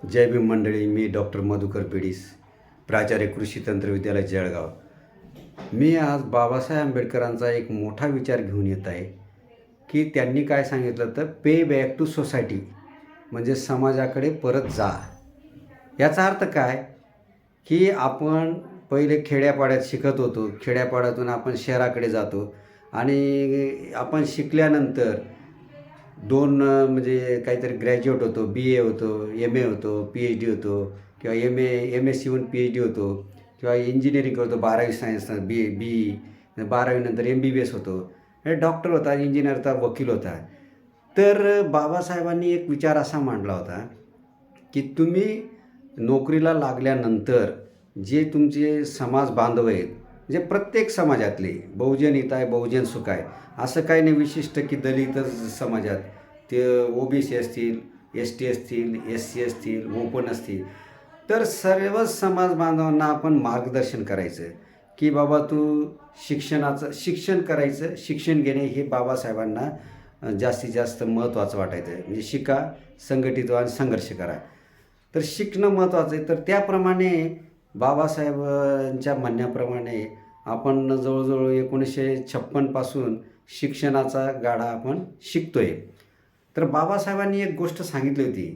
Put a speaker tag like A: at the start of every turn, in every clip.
A: जय भीम मंडळी. मी डॉक्टर मधुकर बेडीस, प्राचार्य कृषी तंत्र विद्यालय जळगाव. मी आज बाबासाहेब आंबेडकरांचा एक मोठा विचार घेऊन येत आहे की त्यांनी काय सांगितलं तर पे बॅक टू सोसायटी, म्हणजे समाजाकडे परत जा. याचा अर्थ काय की आपण पहिले खेड्यापाड्यात शिकत होतो, खेड्यापाड्यातून आपण शहराकडे जातो आणि आपण शिकल्यानंतर म्हणजे काहीतरी ग्रॅज्युएट होतो, बी ए होतो, एम ए होतो, पी एच डी होतो, किंवा एम एस सी होऊन पी एच डी होतो, किंवा इंजिनिअरिंग करतो 12वी सायन्स बी ई 12वी एम बी बी एस होतो, डॉक्टर होता, इंजिनियर होता, वकील होता. तर बाबासाहेबांनी एक विचार असा मांडला होता की तुम्ही नोकरीला लागल्यानंतर जे तुमचे समाज बांधव आहेत, म्हणजे प्रत्येक समाजातले, बहुजन हित आहे बहुजन सुख आहे, असं काही नाही विशिष्ट की दलितच समाजात, ते ओ बी सी असतील, एस टी असतील, एस सी असतील, ओपन असतील, तर सर्वच समाज बांधवांना आपण मार्गदर्शन करायचं की बाबा तू शिक्षण करायचं, शिक्षण घेणे हे बाबासाहेबांना जास्तीत जास्त महत्त्वाचं वाटायचं. म्हणजे शिका, संघटित व्हा आणि संघर्ष करा. तर शिकणं महत्त्वाचं आहे. तर त्याप्रमाणे बाबासाहेबांच्या म्हणण्याप्रमाणे आपण जवळजवळ 1956पासून शिक्षणाचा गाडा आपण शिकतो आहे. तर बाबासाहेबांनी एक गोष्ट सांगितली होती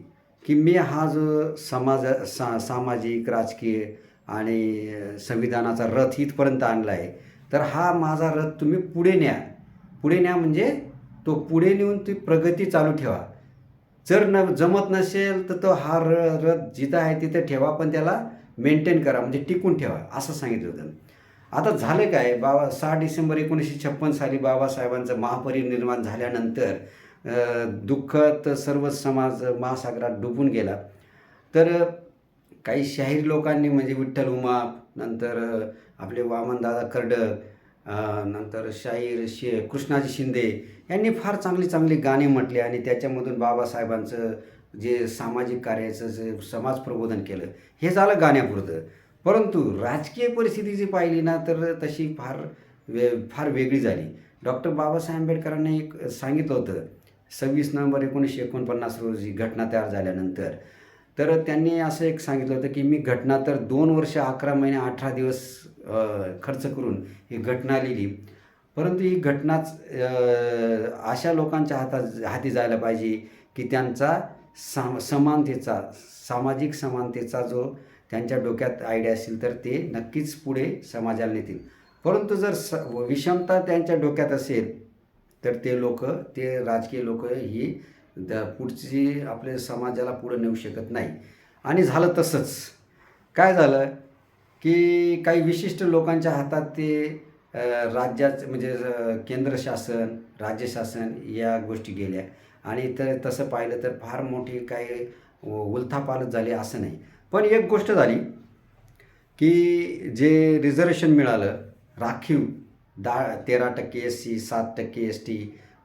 A: की मी हा जो सामाजिक, राजकीय आणि संविधानाचा रथ इथपर्यंत आणला आहे, तर हा माझा रथ तुम्ही पुढे न्या म्हणजे तो पुढे नेऊन ती प्रगती चालू ठेवा. जर जमत नसेल तर तो हा रथ जिथं आहे तिथं ठेवा, पण त्याला मेंटेन करा, म्हणजे टिकून ठेवा, असं सांगितलं होतं. आता झालं काय, 6 डिसेंबर 1956 साली बाबासाहेबांचं महापरिनिर्वाण झाल्यानंतर दुःखद सर्व समाज महासागरात डुबून गेला. तर काही शाहीर लोकांनी, म्हणजे विठ्ठल उमाप, नंतर आपले वामनदादा कर्डक, नंतर शाहीर कृष्णाजी शिंदे यांनी फार चांगली गाणी म्हटली आणि त्याच्यामधून बाबासाहेबांचं जे सामाजिक कार्याचं जे समाज प्रबोधन केलं, हे झालं गाण्यापुरतं. परंतु राजकीय परिस्थिती जी पाहिली ना, तर तशी फार वेगळी झाली. डॉक्टर बाबासाहेब आंबेडकरांनी एक सांगितलं होतं 26 नोव्हेंबर 1949 रोजी घटना तयार झाल्यानंतर. तर त्यांनी असं एक सांगितलं होतं की मी घटना तर 2 वर्ष 11 महिने 18 दिवस खर्च करून ही घटना लिहिली, परंतु ही घटनाच अशा लोकांच्या हाती जायला पाहिजे की त्यांचा सामाजिक समानतेचा जो त्यांच्या डोक्यात आयडिया असेल तर ते नक्कीच पुढे समाजाला नेतील. परंतु जर विषमता त्यांच्या डोक्यात असेल तर ते राजकीय लोक ही पुढची आपल्या समाजाला पुढं नेऊ शकत नाही. आणि झालं तसंच. काय झालं की काही विशिष्ट लोकांच्या हातात ते राज्याचं, म्हणजे केंद्र शासन, राज्य शासन या गोष्टी गेल्या आणि तसं पाहिलं तर फार मोठी काही उलथापालथ झाली असं नाही. पण एक गोष्ट झाली की जे रिझर्वेशन मिळालं राखीव, 13% S C, 7% S T,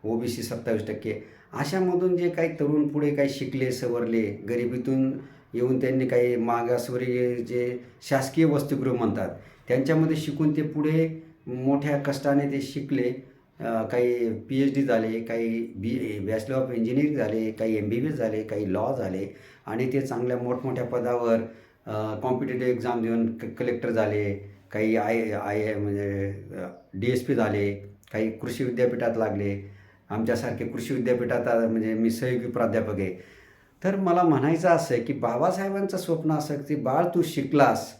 A: O B C 27%, अशामधून जे काही तरुण पुढे काही शिकले, सवरले, गरिबीतून येऊन त्यांनी काही मागासवर्गीय जे शासकीय वसतिगृह म्हणतात त्यांच्यामध्ये शिकून ते पुढे मोठ्या कष्टाने ते शिकले. काही पी एच डी झाले, काही बॅचलर ऑफ इंजिनिअरिंग झाले, काही एम बी बी एस झाले, काही लॉ झाले आणि ते चांगल्या मोठमोठ्या पदावर कॉम्पिटेटिव्ह एक्झाम देऊन कलेक्टर झाले, काही म्हणजे डी एस पी झाले, काही कृषी विद्यापीठात लागले. आमच्यासारखे कृषी विद्यापीठात म्हणजे मी सहयोगी प्राध्यापक आहे. तर मला म्हणायचं असं आहे की बाबासाहेबांचं स्वप्न असं की बाळ तू शिकलास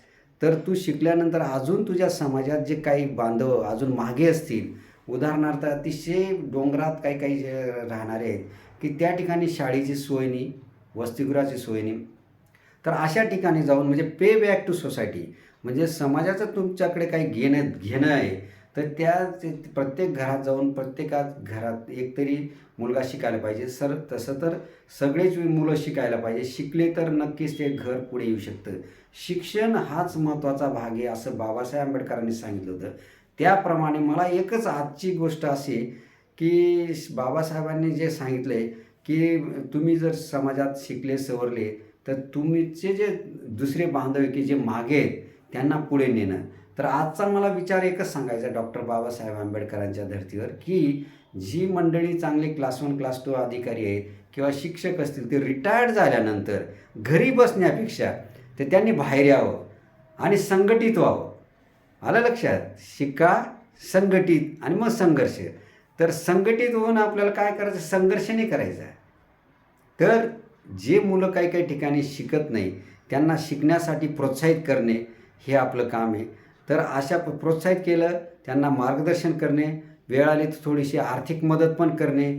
A: तर तू शिकल्यानंतर अजून तुझ्या समाजात जे काही बांधव अजून मागे असतील, उदाहरणार्थ अतिशय डोंगरात काही जे राहणारे आहेत की त्या ठिकाणी शाळेची सोय नाही, वसतिगृहाची सोय नाही, तर अशा ठिकाणी जाऊन म्हणजे पे बॅक टू सोसायटी, म्हणजे समाजाचं तुमच्याकडे काही घेणं आहे, तर प्रत्येक घरात जाऊन प्रत्येकात घरात एकतरी मुलगा शिकायला पाहिजे. तसं तर सगळेच मुलं शिकायला पाहिजे. शिकले तर नक्कीच ते घर पुढे येऊ शकतं. शिक्षण हाच महत्त्वाचा भाग आहे असं बाबासाहेब आंबेडकरांनी सांगितलं होतं. त्याप्रमाणे मला एकच आजची गोष्ट अशी की बाबासाहेबांनी जे सांगितलं आहे की तुम्ही जर समाजात शिकले, सवरले, तर तुमचे जे दुसरे बांधव की जे मागे आहेत त्यांना पुढे नेणं. तर आजचा मला विचार एकच सांगायचा डॉक्टर बाबासाहेब आंबेडकरांच्या धर्तीवर की जी मंडळी चांगले क्लास 1 क्लास 2 अधिकारी आहेत किंवा शिक्षक असतील ते रिटायर्ड झाल्यानंतर घरी बसण्यापेक्षा ते त्यांनी बाहेर यावं आणि संघटित व्हावं. आलं लक्षात? शिका, संघटित आणि मग संघर्ष. तर संघटित होऊन आपल्याला काय करायचं, संघर्ष नाही करायचा. तर जे मुलं काही काही ठिकाणी शिकत नाही त्यांना शिकण्यासाठी प्रोत्साहित करणे हे आपलं काम आहे. तर अशा प्रोत्साहित केलं, त्यांना मार्गदर्शन करणे, वेळ आली तर थोडीशी आर्थिक मदत पण करणे.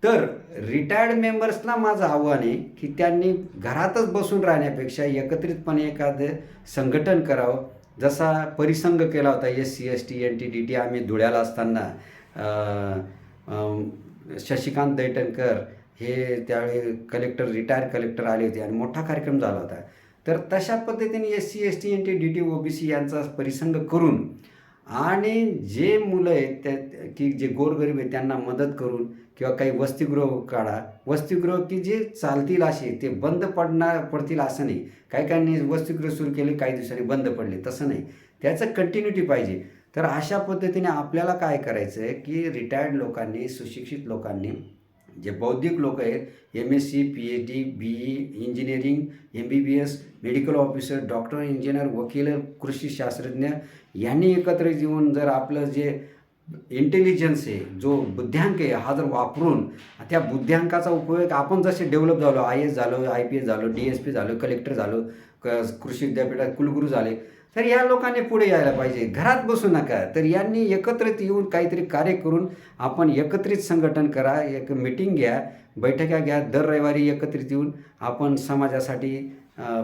A: तर रिटायर्ड मेंबर्सला माझं आव्हान आहे की त्यांनी घरातच बसून राहण्यापेक्षा एकत्रितपणे एखादं संघटन करावं. जसा परिसंघ केला होता SC ST NT DT आम्ही धुळ्याला असताना, शशिकांत दैठणकर हे त्यावेळी कलेक्टर, रिटायर कलेक्टर आले होते आणि मोठा कार्यक्रम झाला होता. तर तशा पद्धतीने SC ST NT DT OBC यांचा परिसंघ करून आणि जे मुलं आहेत त्या की जे गोरगरीब आहेत त्यांना मदत करून किंवा काही वसतिगृह काढा. वसतिगृह की जे चालतील असे, ते बंद पडतील असं नाही. काही काहींनी वसतिगृह सुरू केले, काही दिवसांनी बंद पडले, तसं नाही. त्याचं कंटिन्युटी पाहिजे. तर अशा पद्धतीने आपल्याला काय करायचं आहे की रिटायर्ड लोकांनी, सुशिक्षित लोकांनी, जे बौद्धिक लोक आहेत, MSc PhD BE engineering MBBS medical officer, doctor, engineer, वकील, कृषी शास्त्रज्ञ यांनी एकत्र येऊन जर आपलं जे इंटेलिजन्स आहे, जो बुद्ध्यांक आहे, हा जर वापरून त्या बुद्ध्यांकाचा उपयोग आपण जसे डेव्हलप झालो, IAS झालो, IPS झालो, DSP झालो, कलेक्टर झालो, कृषी विद्यापीठात कुलगुरू झाले, तर या लोकांनी पुढे यायला पाहिजे. घरात बसू नका. तर यांनी एकत्रित येऊन काहीतरी कार्य करून आपण एकत्रित संघटन करा, एक मीटिंग घ्या, बैठका घ्या. दर रविवारी एकत्रित येऊन आपण समाजासाठी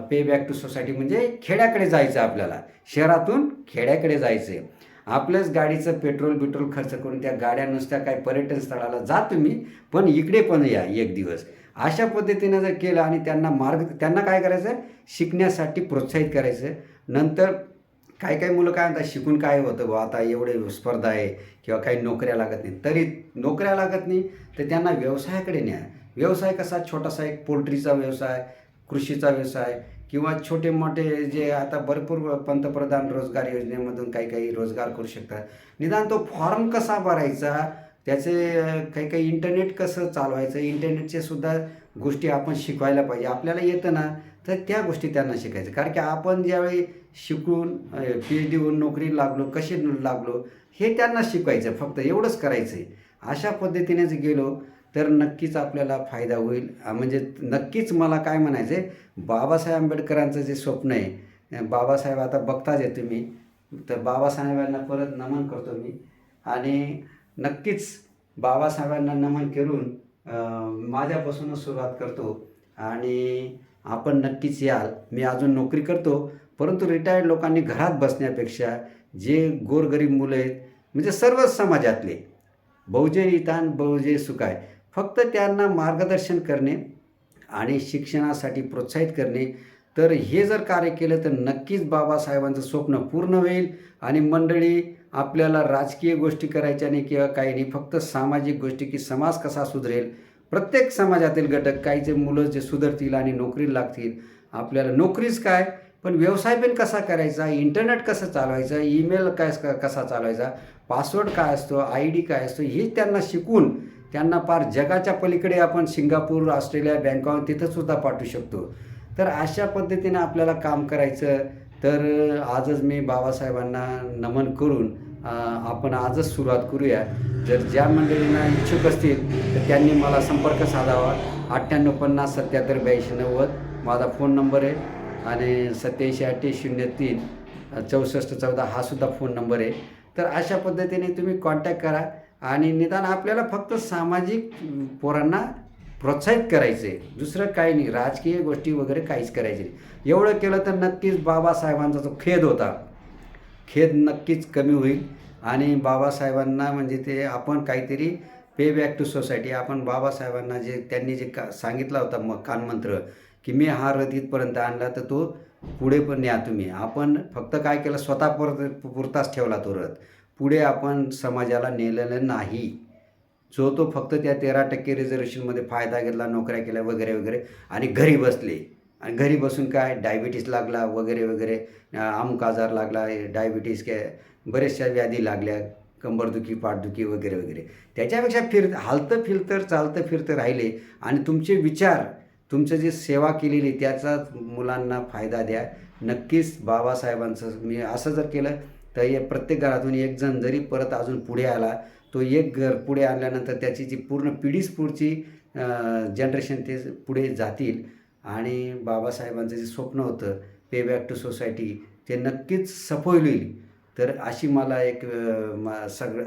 A: पे बॅक टू सोसायटी म्हणजे खेड्याकडे जायचं, आपल्याला शहरातून खेड्याकडे जायचं आहे. आपलंच गाडीचं पेट्रोल खर्च करून त्या गाड्या नुसत्या काय पर्यटन स्थळाला जा तुम्ही, पण इकडे पण या एक दिवस. अशा पद्धतीनं जर केलं आणि त्यांना काय करायचं, शिकण्यासाठी प्रोत्साहित करायचं. नंतर काही मुलं काय म्हणतात, शिकून काय होतं बा, आता एवढे स्पर्धा आहे किंवा काही नोकऱ्या लागत नाही. तरी नोकऱ्या लागत नाही तर त्यांना व्यवसायाकडे न्या. व्यवसाय कसा, छोटासा एक पोल्ट्रीचा व्यवसाय, कृषीचा व्यवसाय किंवा छोटे मोठे जे आता भरपूर पंतप्रधान रोजगार योजनेमधून काही रोजगार करू शकतात. निदान तो फॉर्म कसा भरायचा, त्याचे काही इंटरनेट कसं चालवायचं, इंटरनेटचे सुद्धा गोष्टी आपण शिकवायला पाहिजे. आपल्याला येतं ना, तर त्या गोष्टी त्यांना शिकायचं. कारण की आपण ज्यावेळी शिकून PhD होऊन नोकरी लागलो, कसे लागलो, हे त्यांना शिकवायचं. फक्त एवढंच करायचं आहे. अशा पद्धतीनेच गेलो तर नक्कीच आपल्याला फायदा होईल. म्हणजे नक्कीच मला काय म्हणायचं आहे, बाबासाहेब आंबेडकरांचं जे स्वप्न आहे, बाबासाहेब आता बघताच आहे तुम्ही, तर बाबासाहेबांना परत नमन करतो मी. आणि नक्कीच बाबासाहेबांना नमन करून माझ्यापासूनच सुरुवात करतो. आणि आपण नक्कीच याल. मी अजून नोकरी करतो, परंतु रिटायर्ड लोकांनी घरात बसण्यापेक्षा जे गोरगरीब मुलं आहेत, म्हणजे सर्वच समाजातले, बहुजन हितान बहुजन सुखाय, फक्त त्यांना मार्गदर्शन करणे आणि शिक्षणासाठी प्रोत्साहित करणे. तर हे जर कार्य केलं तर नक्कीच बाबासाहेबांचं स्वप्न पूर्ण होईल. आणि मंडळी, आपल्याला राजकीय गोष्टी करायच्या नाही किंवा काही नाही, फक्त सामाजिक गोष्टी, की समाज कसा सुधरेल, प्रत्येक समाजातील घटक, काहीचे मुलं जे सुधरतील आणि नोकरीला लागतील. आपल्याला नोकरीच काय, पण व्यवसाय पण कसा करायचा, इंटरनेट कसं चालवायचं, ईमेल कसा चालवायचा, पासवर्ड काय असतो, ID काय असतो, हे त्यांना शिकून त्यांना पार जगाच्या पलीकडे आपण सिंगापूर, ऑस्ट्रेलिया, बँकॉक तिथंसुद्धा पाठवू शकतो. तर अशा पद्धतीने आपल्याला काम करायचं. तर आजच मी बाबासाहेबांना नमन करून आपण आजच सुरुवात करूया. जर ज्या मंडळींना इच्छुक असतील तर त्यांनी मला संपर्क साधावा. 9850 77 82 90 माझा फोन नंबर आहे. आणि 8780 03 64 14 हा सुद्धा फोन नंबर आहे. तर अशा पद्धतीने तुम्ही कॉन्टॅक्ट करा. आणि निदान आपल्याला फक्त सामाजिक पोरांना प्रोत्साहित करायचं आहे, दुसरं काही नाही. राजकीय गोष्टी वगैरे काहीच करायचे नाही. एवढं केलं तर नक्कीच बाबासाहेबांचा जो खेद होता, खेद नक्कीच कमी होईल. आणि बाबासाहेबांना म्हणजे ते आपण काहीतरी पे बॅक टू सोसायटी, आपण बाबासाहेबांना जे त्यांनी जे सांगितला होता कानमंत्र, की मी हा रथ इथपर्यंत आणला तर तो पुढे पण न्या तुम्ही. आपण फक्त काय केलं, स्वतः पुरताच ठेवला तो रथ, पुढे आपण समाजाला नेलेलं नाही. तो फक्त त्या 13% रिझर्वेशनमध्ये फायदा घेतला, नोकऱ्या केल्या वगैरे वगैरे, आणि घरी बसले. आणि घरी बसून काय, डायबिटीस लागला वगैरे वगैरे, अमुक आजार लागला, डायबिटीस बऱ्याचशा व्याधी लागल्या, कंबरदुखी, पाठदुखी वगैरे वगैरे. त्याच्यापेक्षा हालतं फिरतं चालतं फिरतं राहिले आणि तुमचे विचार, तुमचं जे सेवा केलेली त्याचा मुलांना फायदा द्या. नक्कीच बाबासाहेबांचं मी असं जर केलं तर प्रत्येक घरातून एक जण जरी परत अजून पुढे आला, तो एक घर पुढे आणल्यानंतर त्याची जी पूर्ण पिढीच पुढची जनरेशन ते पुढे जातील आणि बाबासाहेबांचं जे स्वप्न होतं पे बॅक टू सोसायटी ते नक्कीच सफल होईल. तर अशी मला एक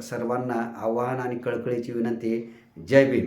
A: सर्वांना आव्हान आणि कळकळीची विनंती आहे. जय भीम.